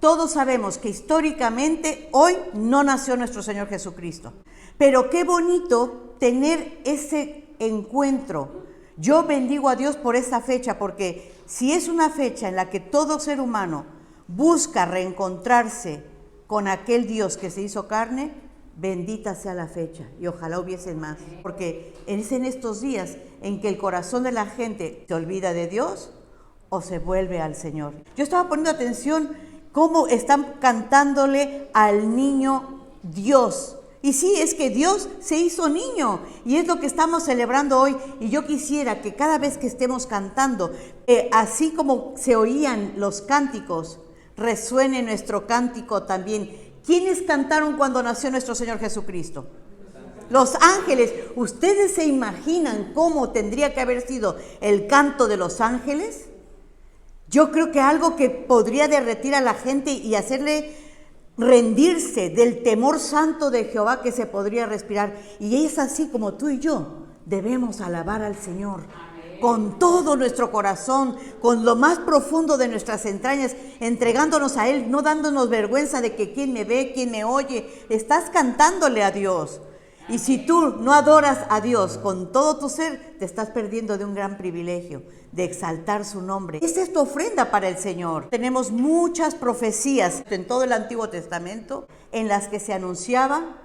Todos sabemos que históricamente hoy no nació nuestro Señor Jesucristo. Pero qué bonito tener ese encuentro. Yo bendigo a Dios por esta fecha, porque si es una fecha en la que todo ser humano busca reencontrarse con aquel Dios que se hizo carne, bendita sea la fecha y ojalá hubiesen más. Porque es en estos días en que el corazón de la gente se olvida de Dios o se vuelve al Señor. Yo estaba poniendo atención cómo están cantándole al niño Dios. Y sí, es que Dios se hizo niño y es lo que estamos celebrando hoy. Y yo quisiera que cada vez que estemos cantando, así como se oían los cánticos, resuene nuestro cántico también. ¿Quiénes cantaron cuando nació nuestro Señor Jesucristo? Los ángeles. ¿Ustedes se imaginan cómo tendría que haber sido el canto de los ángeles? Yo creo que algo que podría derretir a la gente y hacerle rendirse del temor santo de Jehová que se podría respirar. Y es así como tú y yo debemos alabar al Señor con todo nuestro corazón, con lo más profundo de nuestras entrañas, entregándonos a Él, no dándonos vergüenza de que quién me ve, quién me oye. Estás cantándole a Dios. Y si tú no adoras a Dios con todo tu ser, te estás perdiendo de un gran privilegio, de exaltar su nombre. Esta es tu ofrenda para el Señor. Tenemos muchas profecías en todo el Antiguo Testamento en las que se anunciaba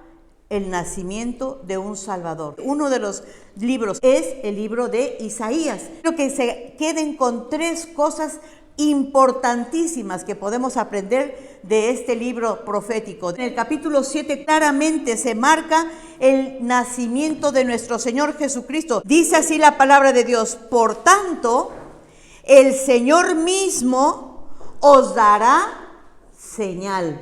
el nacimiento de un Salvador. Uno de los libros es el libro de Isaías. Quiero que se queden con 3 cosas importantísimas que podemos aprender de este libro profético. En el capítulo 7 claramente se marca el nacimiento de nuestro Señor Jesucristo. Dice así la palabra de Dios: por tanto, el Señor mismo os dará señal.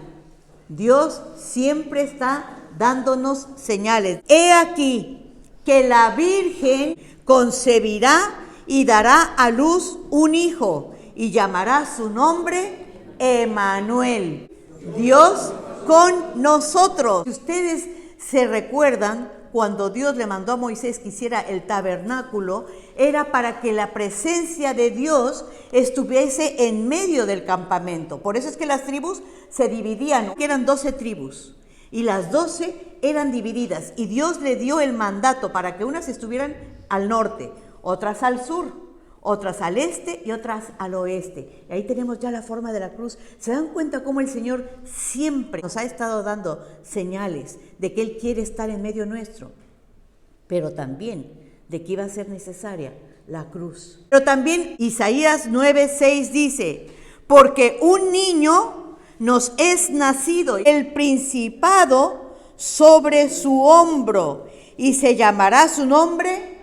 Dios siempre está dándonos señales. He aquí que la Virgen concebirá y dará a luz un hijo, y llamará su nombre Emmanuel, Dios con nosotros. Si ustedes se recuerdan, cuando Dios le mandó a Moisés que hiciera el tabernáculo, era para que la presencia de Dios estuviese en medio del campamento. Por eso es que las tribus se dividían, que eran 12 tribus, y las 12 eran divididas, y Dios le dio el mandato para que unas estuvieran al norte, otras al sur, otras al este y otras al oeste. Y ahí tenemos ya la forma de la cruz. ¿Se dan cuenta cómo el Señor siempre nos ha estado dando señales de que Él quiere estar en medio nuestro? Pero también de que iba a ser necesaria la cruz. Pero también Isaías 9:6 dice: porque un niño nos es nacido, el principado sobre su hombro, y se llamará su nombre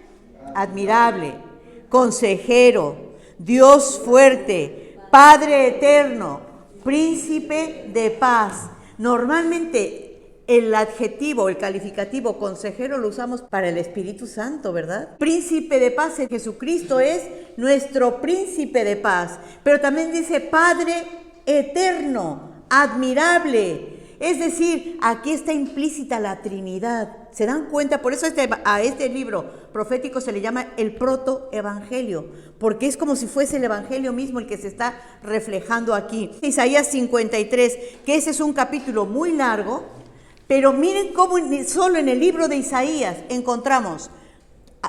admirable, consejero, Dios fuerte, Padre eterno, príncipe de paz. Normalmente el adjetivo, el calificativo consejero lo usamos para el Espíritu Santo, ¿verdad? Príncipe de paz, Jesucristo es nuestro príncipe de paz. Pero también dice Padre eterno, admirable. Es decir, aquí está implícita la Trinidad. ¿Se dan cuenta? Por eso a este libro profético se le llama el protoevangelio, porque es como si fuese el evangelio mismo el que se está reflejando aquí. Isaías 53, que ese es un capítulo muy largo, pero miren cómo solo en el libro de Isaías encontramos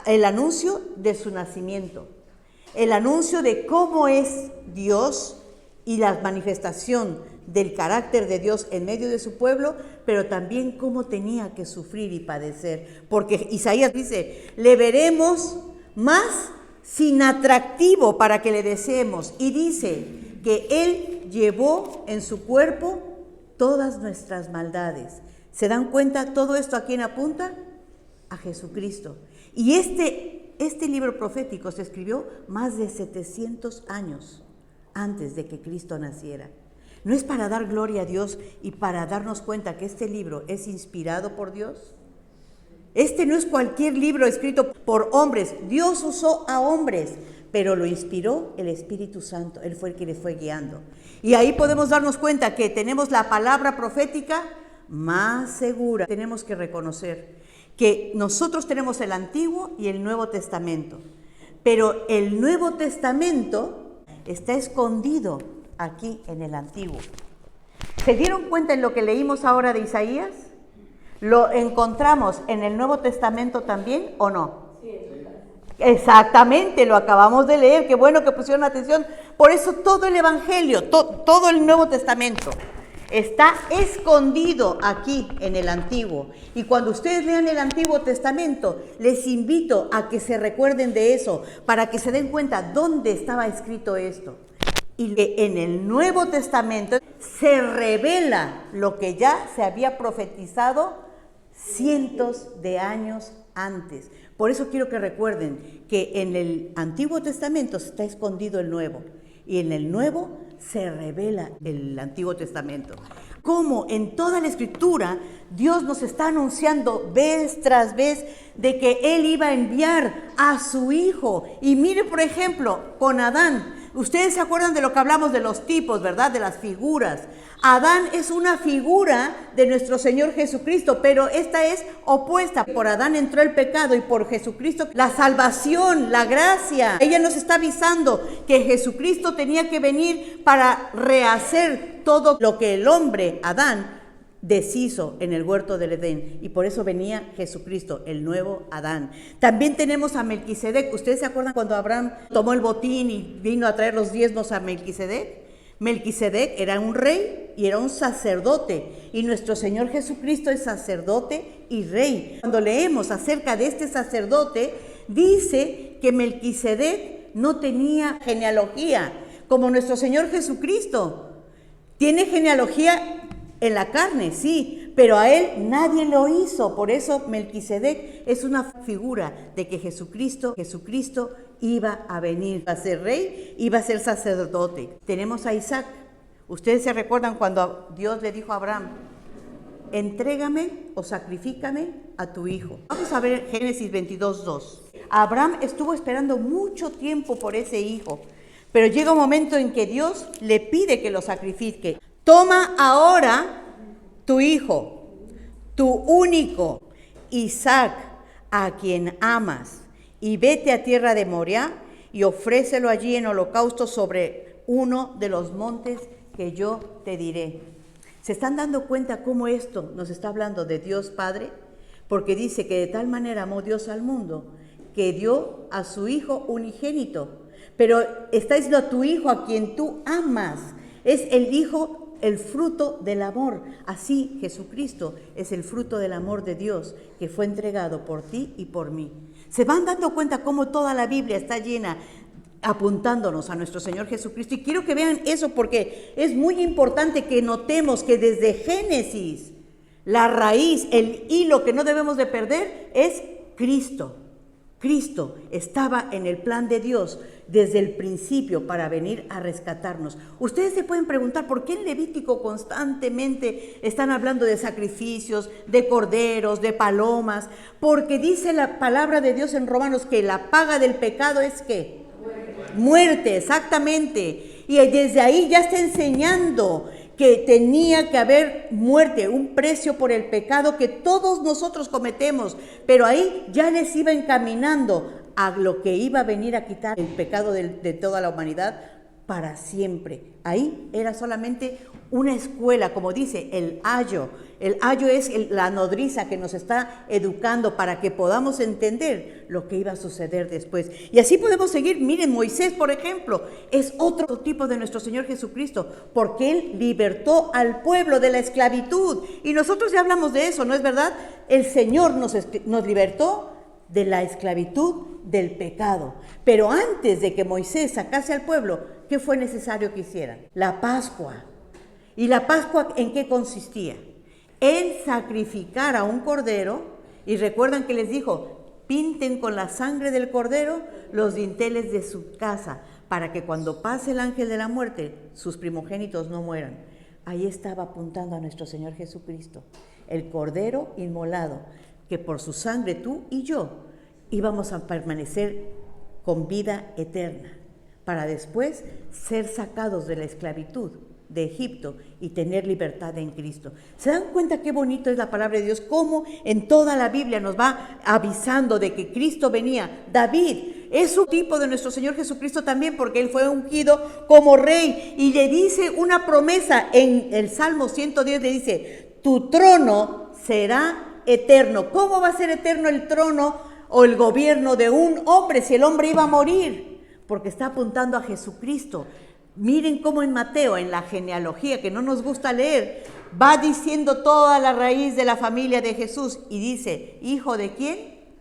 el anuncio de su nacimiento, el anuncio de cómo es Dios y la manifestación del carácter de Dios en medio de su pueblo, pero también cómo tenía que sufrir y padecer, porque Isaías dice: le veremos más sin atractivo para que le deseemos, y dice que Él llevó en su cuerpo todas nuestras maldades. ¿Se dan cuenta? Todo esto a quién apunta: a Jesucristo. Y este libro profético se escribió más de 700 años antes de que Cristo naciera. ¿No es para dar gloria a Dios y para darnos cuenta que este libro es inspirado por Dios? Este no es cualquier libro escrito por hombres. Dios usó a hombres, pero lo inspiró el Espíritu Santo. Él fue el que le fue guiando. Y ahí podemos darnos cuenta que tenemos la palabra profética más segura. Tenemos que reconocer que nosotros tenemos el Antiguo y el Nuevo Testamento, pero el Nuevo Testamento está escondido aquí en el Antiguo. ¿Se dieron cuenta en lo que leímos ahora de Isaías? ¿Lo encontramos en el Nuevo Testamento también o no? Exactamente, lo acabamos de leer, qué bueno que pusieron atención. Por eso todo el Evangelio, todo el Nuevo Testamento está escondido aquí en el Antiguo. Y cuando ustedes lean el Antiguo Testamento, les invito a que se recuerden de eso, para que se den cuenta dónde estaba escrito esto. Y en el Nuevo Testamento se revela lo que ya se había profetizado cientos de años antes. Por eso quiero que recuerden que en el Antiguo Testamento está escondido el Nuevo, y en el Nuevo se revela el Antiguo Testamento. Como en toda la Escritura Dios nos está anunciando vez tras vez de que Él iba a enviar a su Hijo. Y mire, por ejemplo, con Adán. Ustedes se acuerdan de lo que hablamos de los tipos, ¿verdad? De las figuras. Adán es una figura de nuestro Señor Jesucristo, pero esta es opuesta. Por Adán entró el pecado y por Jesucristo la salvación, la gracia. Ella nos está avisando que Jesucristo tenía que venir para rehacer todo lo que el hombre, Adán, deshizo en el huerto del Edén, y por eso venía Jesucristo, el nuevo Adán. También tenemos a Melquisedec. ¿Ustedes se acuerdan cuando Abraham tomó el botín y vino a traer los diezmos a Melquisedec? Melquisedec era un rey y era un sacerdote, y nuestro Señor Jesucristo es sacerdote y rey. Cuando leemos acerca de este sacerdote, dice que Melquisedec no tenía genealogía como nuestro Señor Jesucristo. Tiene genealogía en la carne, sí, pero a él nadie lo hizo. Por eso Melquisedec es una figura de que Jesucristo iba a venir a ser rey, iba a ser sacerdote. Tenemos a Isaac. Ustedes se recuerdan cuando Dios le dijo a Abraham: entrégame o sacrifícame a tu hijo. Vamos a ver Génesis 22:2. Abraham estuvo esperando mucho tiempo por ese hijo, pero llega un momento en que Dios le pide que lo sacrifique. Toma ahora tu hijo, tu único, Isaac, a quien amas, y vete a tierra de Moriah y ofrécelo allí en holocausto sobre uno de los montes que yo te diré. ¿Se están dando cuenta cómo esto nos está hablando de Dios Padre? Porque dice que de tal manera amó Dios al mundo que dio a su hijo unigénito. Pero está diciendo a tu hijo, a quien tú amas. Es el hijo, el fruto del amor. Así Jesucristo es el fruto del amor de Dios, que fue entregado por ti y por mí. ¿Se van dando cuenta cómo toda la Biblia está llena apuntándonos a nuestro Señor Jesucristo? Y quiero que vean eso, porque es muy importante que notemos que desde Génesis, la raíz, el hilo que no debemos de perder es Cristo. Cristo estaba en el plan de Dios desde el principio para venir a rescatarnos. Ustedes se pueden preguntar por qué en Levítico constantemente están hablando de sacrificios, de corderos, de palomas, porque dice la palabra de Dios en Romanos que la paga del pecado es ¿qué? Muerte, exactamente. Y desde ahí ya está enseñando que tenía que haber muerte, un precio por el pecado que todos nosotros cometemos, pero ahí ya les iba encaminando a lo que iba a venir a quitar el pecado de toda la humanidad para siempre. Ahí era solamente una escuela, como dice, el ayo. El ayo es la nodriza que nos está educando para que podamos entender lo que iba a suceder después. Y así podemos seguir. Miren, Moisés, por ejemplo, es otro tipo de nuestro Señor Jesucristo, porque Él libertó al pueblo de la esclavitud. Y nosotros ya hablamos de eso, ¿no es verdad? El Señor nos libertó de la esclavitud del pecado. Pero antes de que Moisés sacase al pueblo, ¿qué fue necesario que hicieran? La Pascua. ¿Y la Pascua en qué consistía? En sacrificar a un cordero, y recuerdan que les dijo, pinten con la sangre del cordero los dinteles de su casa, para que cuando pase el ángel de la muerte, sus primogénitos no mueran. Ahí estaba apuntando a nuestro Señor Jesucristo, el cordero inmolado, que por su sangre tú y yo íbamos a permanecer con vida eterna, para después ser sacados de la esclavitud de Egipto y tener libertad en Cristo. ¿Se dan cuenta qué bonito es la palabra de Dios? Cómo en toda la Biblia nos va avisando de que Cristo venía. David Es un tipo de nuestro Señor Jesucristo también, porque Él fue ungido como rey. Y le dice una promesa en el Salmo 110, le dice, tu trono será eterno. ¿Cómo va a ser eterno el trono o el gobierno de un hombre si el hombre iba a morir? Porque está apuntando a Jesucristo. Miren cómo en Mateo, en la genealogía, que no nos gusta leer, va diciendo toda la raíz de la familia de Jesús y dice, ¿hijo de quién?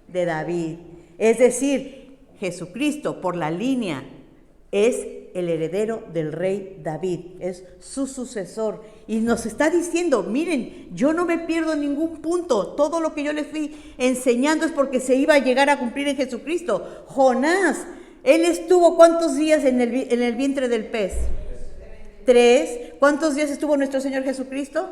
De David. Es decir, Jesucristo por la línea es el heredero del rey David, es su sucesor. Y nos está diciendo, miren, yo no me pierdo ningún punto, todo lo que yo les fui enseñando es porque se iba a llegar a cumplir en Jesucristo. Jonás, él estuvo ¿cuántos días en el vientre del pez? 3. ¿Cuántos días estuvo nuestro Señor Jesucristo?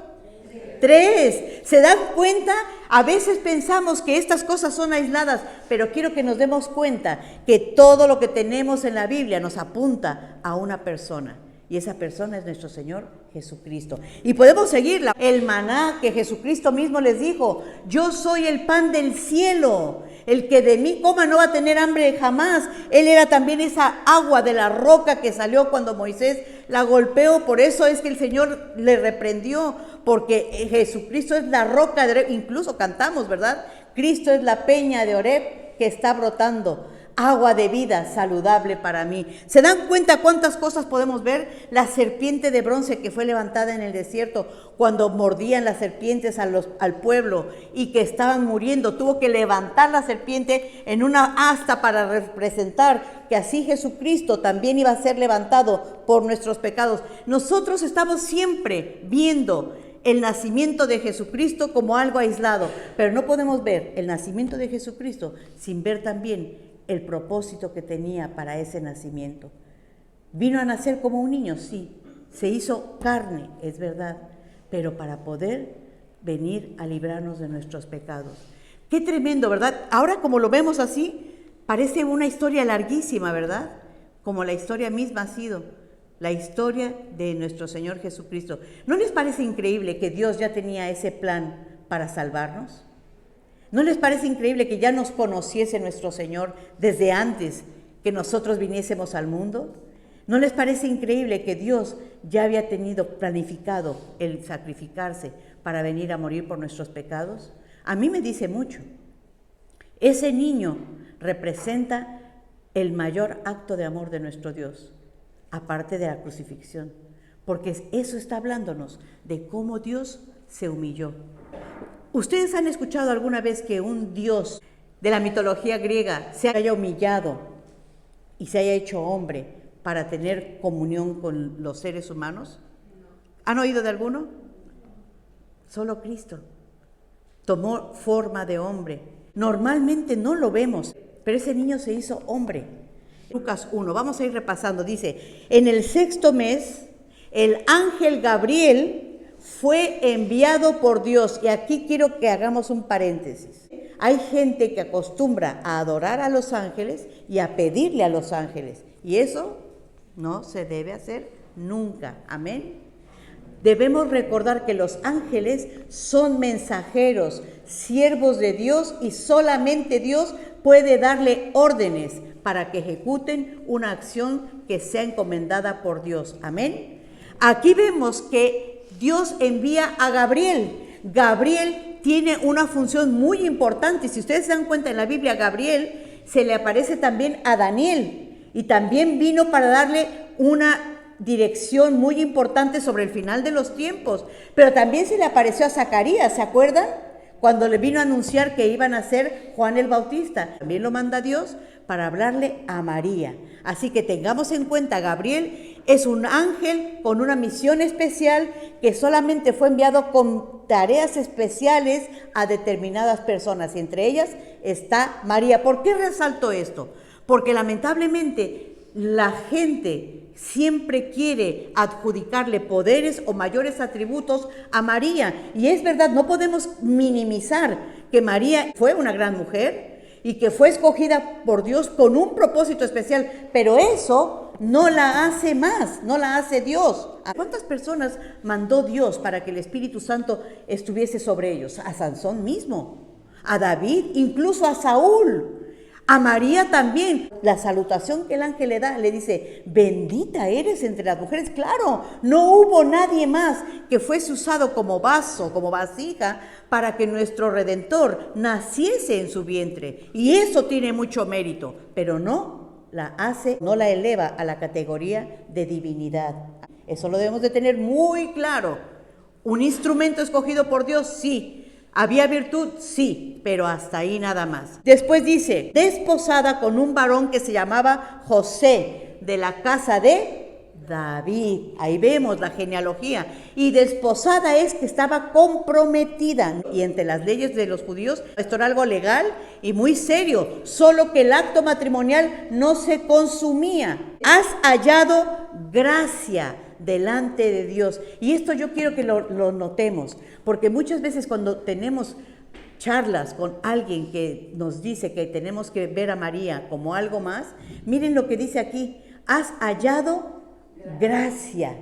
3. ¿Se dan cuenta? A veces pensamos que estas cosas son aisladas, pero quiero que nos demos cuenta que todo lo que tenemos en la Biblia nos apunta a una persona. Y esa persona es nuestro Señor Jesucristo. Y podemos seguirla. El maná que Jesucristo mismo les dijo, yo soy el pan del cielo. El que de mí coma no va a tener hambre jamás. Él era también esa agua de la roca que salió cuando Moisés la golpeó. Por eso es que el Señor le reprendió, porque Jesucristo es la roca de Oreb. Incluso cantamos, ¿verdad? Cristo es la peña de Oreb que está brotando. Agua de vida saludable para mí. ¿Se dan cuenta cuántas cosas podemos ver? La serpiente de bronce que fue levantada en el desierto cuando mordían las serpientes al pueblo y que estaban muriendo. Tuvo que levantar la serpiente en una asta para representar que así Jesucristo también iba a ser levantado por nuestros pecados. Nosotros estamos siempre viendo el nacimiento de Jesucristo como algo aislado, pero no podemos ver el nacimiento de Jesucristo sin ver también el propósito que tenía para ese nacimiento. Vino a nacer como un niño, sí, se hizo carne, es verdad, pero para poder venir a librarnos de nuestros pecados. Qué tremendo, ¿verdad? Ahora como lo vemos así, parece una historia larguísima, ¿verdad? Como la historia misma ha sido, la historia de nuestro Señor Jesucristo. ¿No les parece increíble que Dios ya tenía ese plan para salvarnos? ¿No les parece increíble que ya nos conociese nuestro Señor desde antes que nosotros viniésemos al mundo? ¿No les parece increíble que Dios ya había tenido planificado el sacrificarse para venir a morir por nuestros pecados? A mí me dice mucho. Ese niño representa el mayor acto de amor de nuestro Dios, aparte de la crucifixión, porque eso está hablándonos de cómo Dios se humilló. ¿Ustedes han escuchado alguna vez que un dios de la mitología griega se haya humillado y se haya hecho hombre para tener comunión con los seres humanos? ¿Han oído de alguno? Solo Cristo tomó forma de hombre. Normalmente no lo vemos, pero ese niño se hizo hombre. Lucas 1, vamos a ir repasando, dice, en el 6º mes, el ángel Gabriel fue enviado por Dios. Y aquí quiero que hagamos un paréntesis. Hay gente que acostumbra a adorar a los ángeles y a pedirle a los ángeles. Y eso no se debe hacer nunca. Amén. Debemos recordar que los ángeles son mensajeros, siervos de Dios, y solamente Dios puede darle órdenes para que ejecuten una acción que sea encomendada por Dios. Amén. Aquí vemos que Dios envía a Gabriel. Gabriel tiene una función muy importante. Si ustedes se dan cuenta en la Biblia, Gabriel se le aparece también a Daniel y también vino para darle una dirección muy importante sobre el final de los tiempos. Pero también se le apareció a Zacarías, ¿se acuerdan? Cuando le vino a anunciar que iban a ser Juan el Bautista. También lo manda Dios para hablarle a María. Así que tengamos en cuenta, Gabriel es un ángel con una misión especial que solamente fue enviado con tareas especiales a determinadas personas, y entre ellas está María. ¿Por qué resalto esto? Porque lamentablemente la gente siempre quiere adjudicarle poderes o mayores atributos a María. Y es verdad, no podemos minimizar que María fue una gran mujer y que fue escogida por Dios con un propósito especial, pero eso no la hace más, no la hace Dios. ¿A cuántas personas mandó Dios para que el Espíritu Santo estuviese sobre ellos? A Sansón mismo, a David, incluso a Saúl. A María también. La salutación que el ángel le da, le dice, bendita eres entre las mujeres. Claro, no hubo nadie más que fuese usado como vaso, como vasija, para que nuestro Redentor naciese en su vientre. Y eso tiene mucho mérito, pero no la eleva a la categoría de divinidad. Eso lo debemos de tener muy claro. Un instrumento escogido por Dios, sí. ¿Había virtud? Sí, pero hasta ahí nada más. Después dice, desposada con un varón que se llamaba José, de la casa de David. Ahí vemos la genealogía. Y desposada es que estaba comprometida. Y entre las leyes de los judíos, esto era algo legal y muy serio, solo que el acto matrimonial no se consumía. Has hallado gracia delante de Dios. Y esto yo quiero que lo notemos, porque muchas veces cuando tenemos charlas con alguien que nos dice que tenemos que ver a María como algo más, miren lo que dice aquí, has hallado gracia.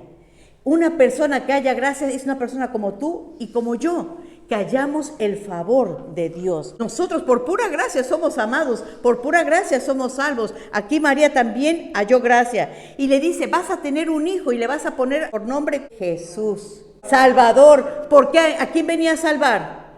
Una persona que haya gracia es una persona como tú y como yo, que hallamos el favor de Dios. Nosotros por pura gracia somos amados, por pura gracia somos salvos. Aquí María también halló gracia. Y le dice, vas a tener un hijo y le vas a poner por nombre Jesús. Salvador. ¿Por qué? ¿A quién venía a salvar?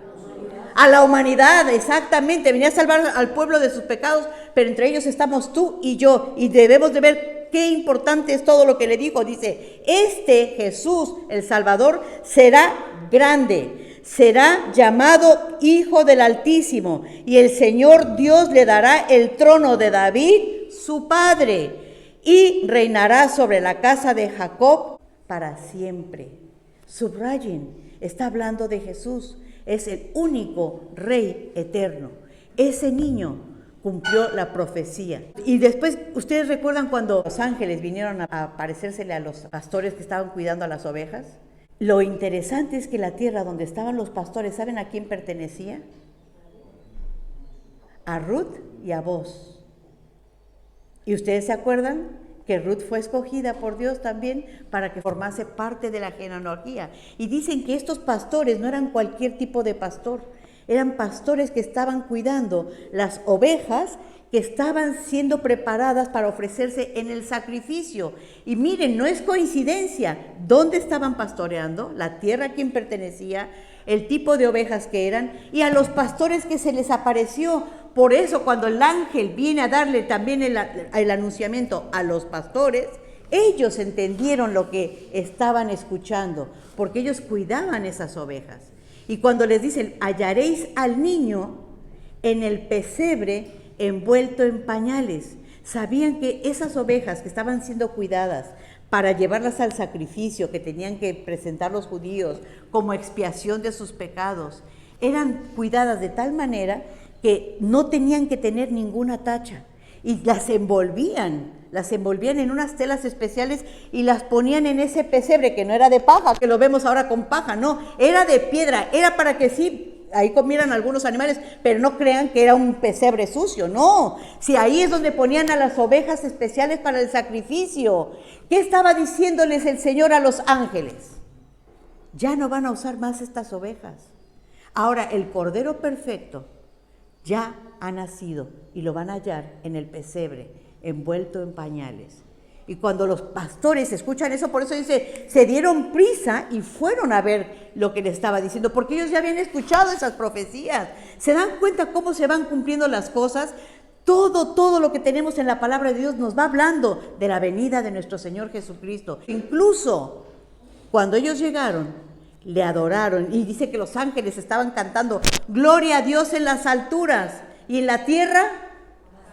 A la humanidad, exactamente. Venía a salvar al pueblo de sus pecados, pero entre ellos estamos tú y yo. Y debemos de ver qué importante es todo lo que le dijo. Dice, este Jesús, el Salvador, será grande. Será llamado Hijo del Altísimo, y el Señor Dios le dará el trono de David, su padre, y reinará sobre la casa de Jacob para siempre. Subrayen, está hablando de Jesús, es el único Rey eterno. Ese niño cumplió la profecía. Y después, ¿ustedes recuerdan cuando los ángeles vinieron a aparecérsele a los pastores que estaban cuidando a las ovejas? Lo interesante es que la tierra donde estaban los pastores, ¿saben a quién pertenecía? A Ruth y a Boz. ¿Y ustedes se acuerdan que Ruth fue escogida por Dios también para que formase parte de la genealogía? Y dicen que estos pastores no eran cualquier tipo de pastor, eran pastores que estaban cuidando las ovejas que estaban siendo preparadas para ofrecerse en el sacrificio. Y miren, no es coincidencia, ¿dónde estaban pastoreando? La tierra a quien pertenecía, el tipo de ovejas que eran, y a los pastores que se les apareció. Por eso cuando el ángel viene a darle también el anunciamiento a los pastores, ellos entendieron lo que estaban escuchando, porque ellos cuidaban esas ovejas. Y cuando les dicen, hallaréis al niño en el pesebre, envuelto en pañales. Sabían que esas ovejas que estaban siendo cuidadas para llevarlas al sacrificio que tenían que presentar los judíos como expiación de sus pecados, eran cuidadas de tal manera que no tenían que tener ninguna tacha y las envolvían en unas telas especiales y las ponían en ese pesebre que no era de paja, que lo vemos ahora con paja, no, era de piedra, era para que sí, ahí comieran algunos animales, pero no crean que era un pesebre sucio, no. Si ahí es donde ponían a las ovejas especiales para el sacrificio. ¿Qué estaba diciéndoles el Señor a los ángeles? Ya no van a usar más estas ovejas. Ahora el Cordero Perfecto ya ha nacido y lo van a hallar en el pesebre, envuelto en pañales. Y cuando los pastores escuchan eso, por eso dice, se dieron prisa y fueron a ver lo que le estaba diciendo, porque ellos ya habían escuchado esas profecías. ¿Se dan cuenta cómo se van cumpliendo las cosas? Todo lo que tenemos en la palabra de Dios nos va hablando de la venida de nuestro Señor Jesucristo. Incluso cuando ellos llegaron, le adoraron y dice que los ángeles estaban cantando, gloria a Dios en las alturas y en la tierra,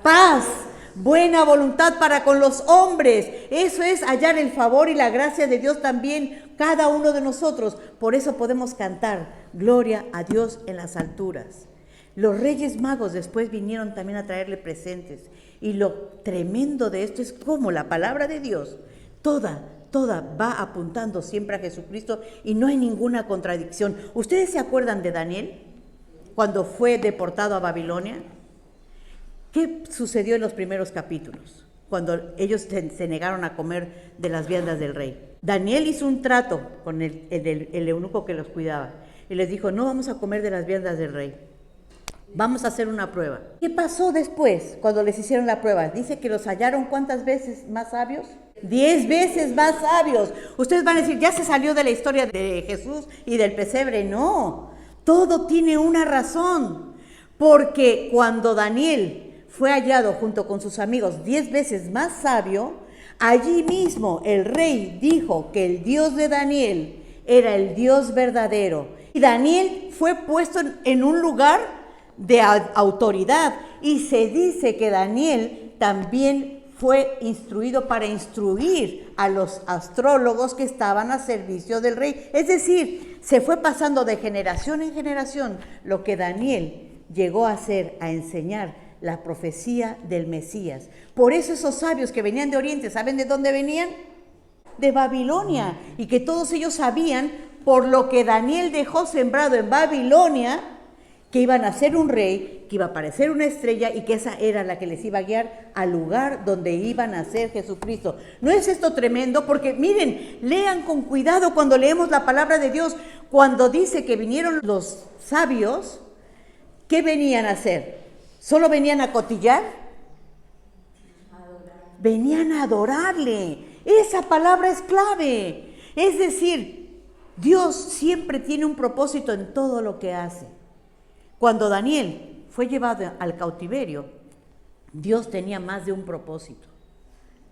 paz. Buena voluntad para con los hombres. Eso es hallar el favor y la gracia de Dios también, cada uno de nosotros. Por eso podemos cantar, gloria a Dios en las alturas. Los Reyes Magos después vinieron también a traerle presentes. Y lo tremendo de esto es cómo la palabra de Dios, toda va apuntando siempre a Jesucristo y no hay ninguna contradicción. ¿Ustedes se acuerdan de Daniel cuando fue deportado a Babilonia? ¿Qué sucedió en los primeros capítulos? Cuando ellos se negaron a comer de las viandas del rey. Daniel hizo un trato con el eunuco que los cuidaba y les dijo, no vamos a comer de las viandas del rey. Vamos a hacer una prueba. ¿Qué pasó después cuando les hicieron la prueba? Dice que los hallaron ¿cuántas veces más sabios? 10 veces más sabios. Ustedes van a decir, ya se salió de la historia de Jesús y del pesebre. No, todo tiene una razón. Porque cuando Daniel fue hallado junto con sus amigos 10 veces más sabio, allí mismo el rey dijo que el Dios de Daniel era el Dios verdadero. Y Daniel fue puesto en un lugar de autoridad. Y se dice que Daniel también fue instruido para instruir a los astrólogos que estaban a servicio del rey. Es decir, se fue pasando de generación en generación lo que Daniel llegó a hacer, a enseñar la profecía del Mesías. Por eso esos sabios que venían de Oriente, ¿saben de dónde venían? De Babilonia. Y que todos ellos sabían, por lo que Daniel dejó sembrado en Babilonia, que iban a ser un rey, que iba a aparecer una estrella y que esa era la que les iba a guiar al lugar donde iban a ser Jesucristo. ¿No es esto tremendo? Porque miren, lean con cuidado cuando leemos la palabra de Dios. Cuando dice que vinieron los sabios, ¿qué venían a hacer? ¿Solo venían a cotillar? Venían a adorarle. Esa palabra es clave. Es decir, Dios siempre tiene un propósito en todo lo que hace. Cuando Daniel fue llevado al cautiverio, Dios tenía más de un propósito.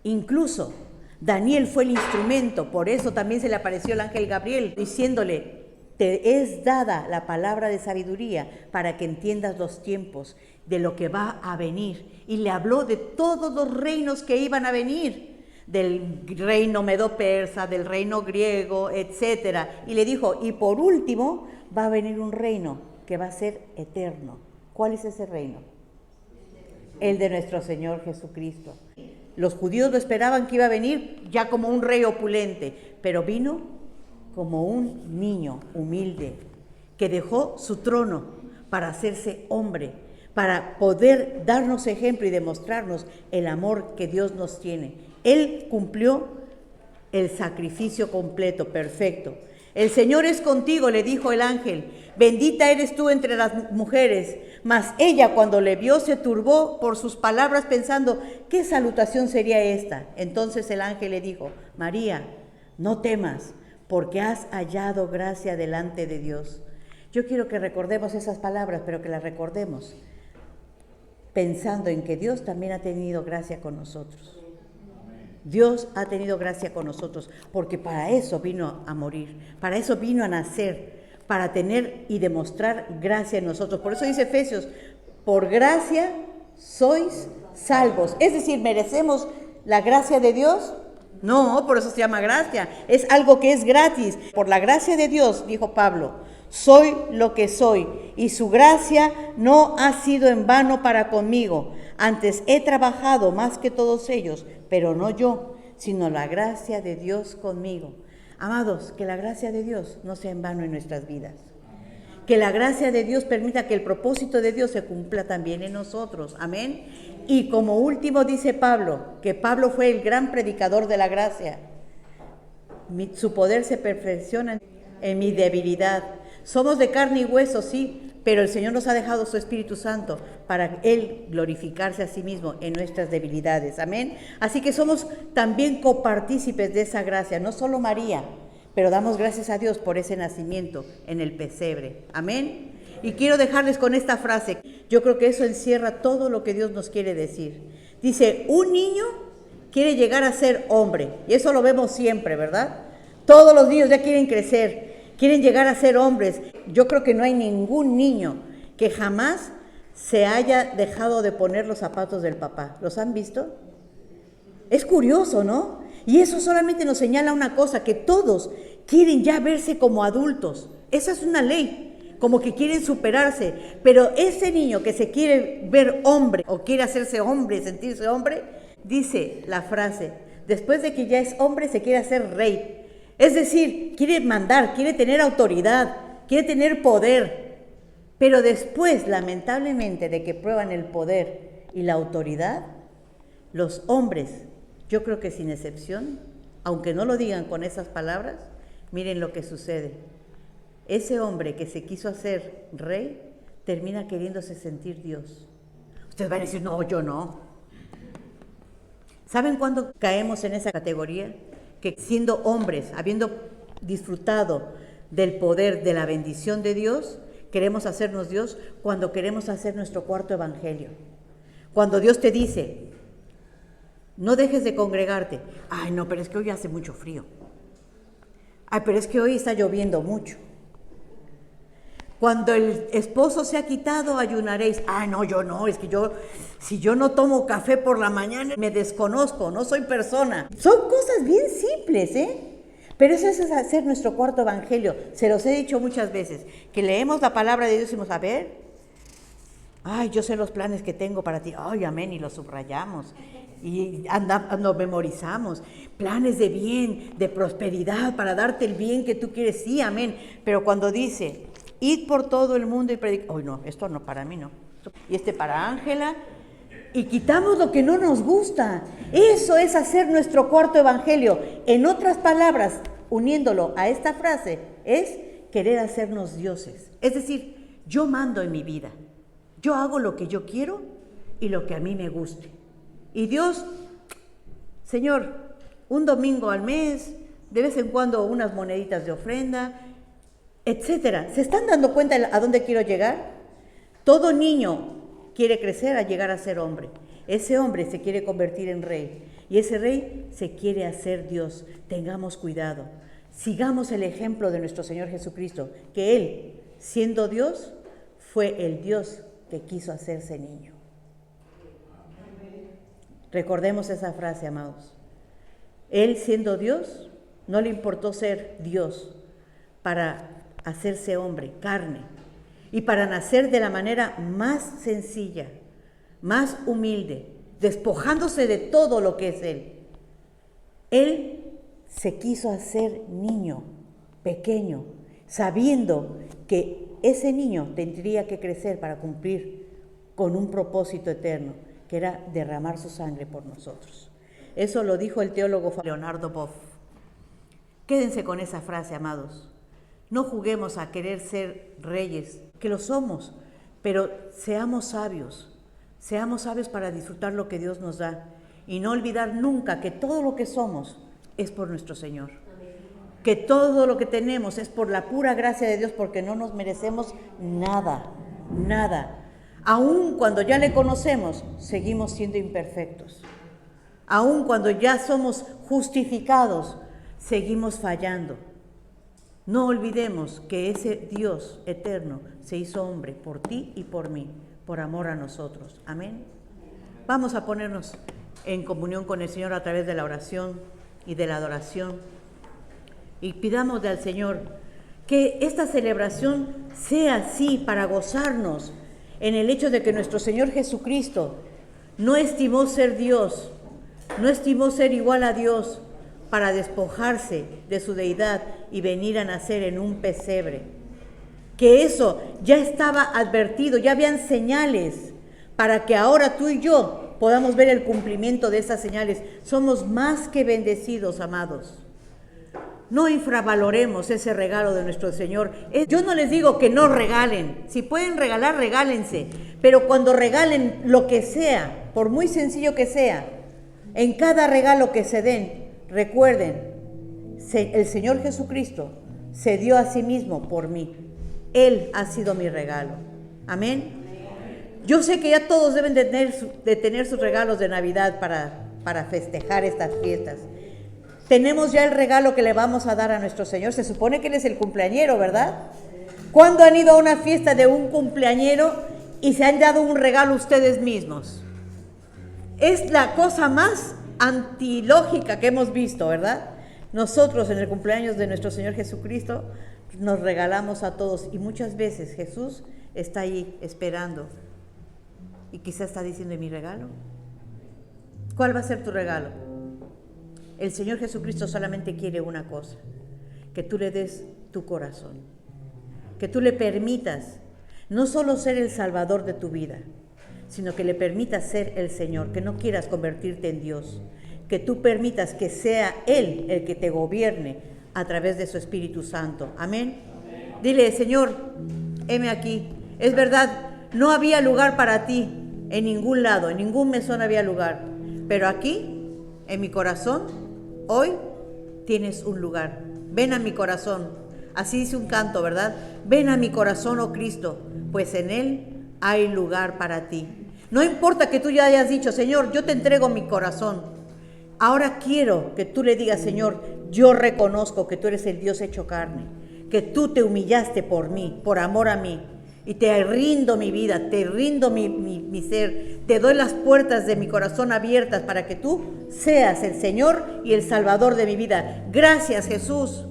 Incluso Daniel fue el instrumento, por eso también se le apareció el ángel Gabriel diciéndole: te es dada la palabra de sabiduría para que entiendas los tiempos de lo que va a venir. Y le habló de todos los reinos que iban a venir, del reino medo-persa, del reino griego, etcétera. Y le dijo, y por último va a venir un reino que va a ser eterno. ¿Cuál es ese reino? El de nuestro Señor Jesucristo. Los judíos lo esperaban que iba a venir ya como un rey opulente, pero vino como un niño humilde que dejó su trono para hacerse hombre, para poder darnos ejemplo y demostrarnos el amor que Dios nos tiene. Él cumplió el sacrificio completo, perfecto. El Señor es contigo, le dijo el ángel, bendita eres tú entre las mujeres. Mas ella, cuando le vio, se turbó por sus palabras, pensando, ¿qué salutación sería esta? Entonces el ángel le dijo, María, no temas, porque has hallado gracia delante de Dios. Yo quiero que recordemos esas palabras, pero que las recordemos pensando en que Dios también ha tenido gracia con nosotros. Dios ha tenido gracia con nosotros, porque para eso vino a morir, para eso vino a nacer, para tener y demostrar gracia en nosotros. Por eso dice Efesios, por gracia sois salvos. Es decir, ¿merecemos la gracia de Dios? No, por eso se llama gracia. Es algo que es gratis. Por la gracia de Dios, dijo Pablo, soy lo que soy, y su gracia no ha sido en vano para conmigo. Antes he trabajado más que todos ellos, pero no yo, sino la gracia de Dios conmigo. Amados, que la gracia de Dios no sea en vano en nuestras vidas. Que la gracia de Dios permita que el propósito de Dios se cumpla también en nosotros. Amén. Y como último dice Pablo, que Pablo fue el gran predicador de la gracia. Su poder se perfecciona en mi debilidad. Somos de carne y hueso, sí, pero el Señor nos ha dejado su Espíritu Santo para Él glorificarse a sí mismo en nuestras debilidades. Amén. Así que somos también copartícipes de esa gracia, no solo María, pero damos gracias a Dios por ese nacimiento en el pesebre. Amén. Y quiero dejarles con esta frase. Yo creo que eso encierra todo lo que Dios nos quiere decir. Dice, un niño quiere llegar a ser hombre. Y eso lo vemos siempre, ¿verdad? Todos los niños ya quieren crecer, quieren llegar a ser hombres. Yo creo que no hay ningún niño que jamás se haya dejado de poner los zapatos del papá. ¿Los han visto? Es curioso, ¿no? Y eso solamente nos señala una cosa, que todos quieren ya verse como adultos. Esa es una ley, como que quieren superarse. Pero ese niño que se quiere ver hombre o quiere hacerse hombre, sentirse hombre, dice la frase, después de que ya es hombre se quiere hacer rey. Es decir, quiere mandar, quiere tener autoridad, quiere tener poder. Pero después, lamentablemente, de que prueban el poder y la autoridad, los hombres, yo creo que sin excepción, aunque no lo digan con esas palabras, miren lo que sucede. Ese hombre que se quiso hacer rey, termina queriéndose sentir Dios. Ustedes van a decir, no, yo no. ¿Saben cuándo caemos en esa categoría? Que siendo hombres, habiendo disfrutado del poder, de la bendición de Dios, queremos hacernos Dios cuando queremos hacer nuestro cuarto evangelio. Cuando Dios te dice, no dejes de congregarte. Ay, no, pero es que hoy hace mucho frío. Ay, pero es que hoy está lloviendo mucho. Cuando el esposo se ha quitado, ayunaréis. Ay, no, yo no, es que si yo no tomo café por la mañana, me desconozco, no soy persona. Son cosas bien simples, Pero eso es hacer nuestro cuarto evangelio. Se los he dicho muchas veces, que leemos la palabra de Dios y decimos, a ver, ay, yo sé los planes que tengo para ti. Ay, amén, y los subrayamos. Y nos memorizamos. Planes de bien, de prosperidad, para darte el bien que tú quieres. Sí, amén. Pero cuando dice, id por todo el mundo y predicar. Ay, no, esto no, para mí no. Y para Ángela. Y quitamos lo que no nos gusta. Eso es hacer nuestro cuarto evangelio. En otras palabras, uniéndolo a esta frase, es querer hacernos dioses. Es decir, yo mando en mi vida. Yo hago lo que yo quiero y lo que a mí me guste. Y Dios, Señor, un domingo al mes, de vez en cuando unas moneditas de ofrenda, etcétera. ¿Se están dando cuenta a dónde quiero llegar? Todo niño quiere crecer a llegar a ser hombre. Ese hombre se quiere convertir en rey y ese rey se quiere hacer Dios. Tengamos cuidado. Sigamos el ejemplo de nuestro Señor Jesucristo, que Él, siendo Dios, fue el Dios que quiso hacerse niño. Recordemos esa frase, amados. Él, siendo Dios, no le importó ser Dios para hacerse hombre, carne, y para nacer de la manera más sencilla, más humilde, despojándose de todo lo que es Él. Él se quiso hacer niño, pequeño, sabiendo que ese niño tendría que crecer para cumplir con un propósito eterno, que era derramar su sangre por nosotros. Eso lo dijo el teólogo Leonardo Boff. Quédense con esa frase, amados. No juguemos a querer ser reyes, que lo somos, pero seamos sabios para disfrutar lo que Dios nos da y no olvidar nunca que todo lo que somos es por nuestro Señor, que todo lo que tenemos es por la pura gracia de Dios, porque no nos merecemos nada, nada. Aun cuando ya le conocemos, seguimos siendo imperfectos. Aun cuando ya somos justificados, seguimos fallando. No olvidemos que ese Dios eterno se hizo hombre por ti y por mí, por amor a nosotros. Amén. Vamos a ponernos en comunión con el Señor a través de la oración y de la adoración. Y pidámosle al Señor que esta celebración sea así para gozarnos en el hecho de que nuestro Señor Jesucristo no estimó ser Dios, no estimó ser igual a Dios, para despojarse de su deidad y venir a nacer en un pesebre. Que eso ya estaba advertido, ya habían señales para que ahora tú y yo podamos ver el cumplimiento de esas señales. Somos más que bendecidos, amados. No infravaloremos ese regalo de nuestro Señor. Yo no les digo que no regalen. Si pueden regalar, regálense. Pero cuando regalen lo que sea, por muy sencillo que sea, en cada regalo que se den, recuerden, el Señor Jesucristo se dio a sí mismo por mí. Él ha sido mi regalo. Amén. Yo sé que ya todos deben de tener sus regalos de Navidad para festejar estas fiestas. Tenemos ya el regalo que le vamos a dar a nuestro Señor. Se supone que Él es el cumpleañero, ¿verdad? ¿Cuándo han ido a una fiesta de un cumpleañero y se han dado un regalo ustedes mismos? Es la cosa más antilógica que hemos visto, ¿verdad? Nosotros en el cumpleaños de nuestro Señor Jesucristo nos regalamos a todos y muchas veces Jesús está ahí esperando y quizás está diciendo, ¿y mi regalo? ¿Cuál va a ser tu regalo? El Señor Jesucristo solamente quiere una cosa, que tú le des tu corazón, que tú le permitas no solo ser el Salvador de tu vida, sino que le permitas ser el Señor, que no quieras convertirte en Dios, que tú permitas que sea Él el que te gobierne a través de su Espíritu Santo. Amén. Dile, Señor, heme aquí, Es verdad, no había lugar para ti en ningún lado, en ningún mesón había lugar. Pero aquí, en mi corazón, hoy tienes un lugar. Ven a mi corazón. Así dice un canto, ¿verdad? Ven a mi corazón, oh Cristo, pues en él hay lugar para ti. No importa que tú ya hayas dicho, Señor, yo te entrego mi corazón. Ahora quiero que tú le digas, Señor, yo reconozco que tú eres el Dios hecho carne, que tú te humillaste por mí, por amor a mí, y te rindo mi vida, te rindo mi ser, te doy las puertas de mi corazón abiertas para que tú seas el Señor y el Salvador de mi vida. Gracias, Jesús.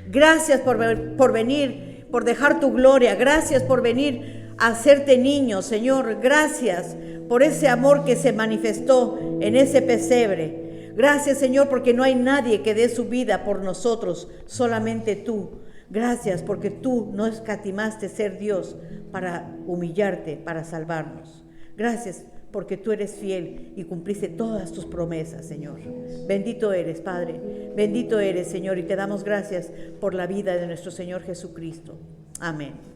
Gracias por venir, por dejar tu gloria. Gracias por venir a hacerte niño, Señor. Gracias por ese amor que se manifestó en ese pesebre. Gracias, Señor, porque no hay nadie que dé su vida por nosotros, solamente tú. Gracias porque tú no escatimaste ser Dios para humillarte, para salvarnos. Gracias porque tú eres fiel y cumpliste todas tus promesas, Señor. Bendito eres, Padre. Bendito eres, Señor, y te damos gracias por la vida de nuestro Señor Jesucristo. Amén.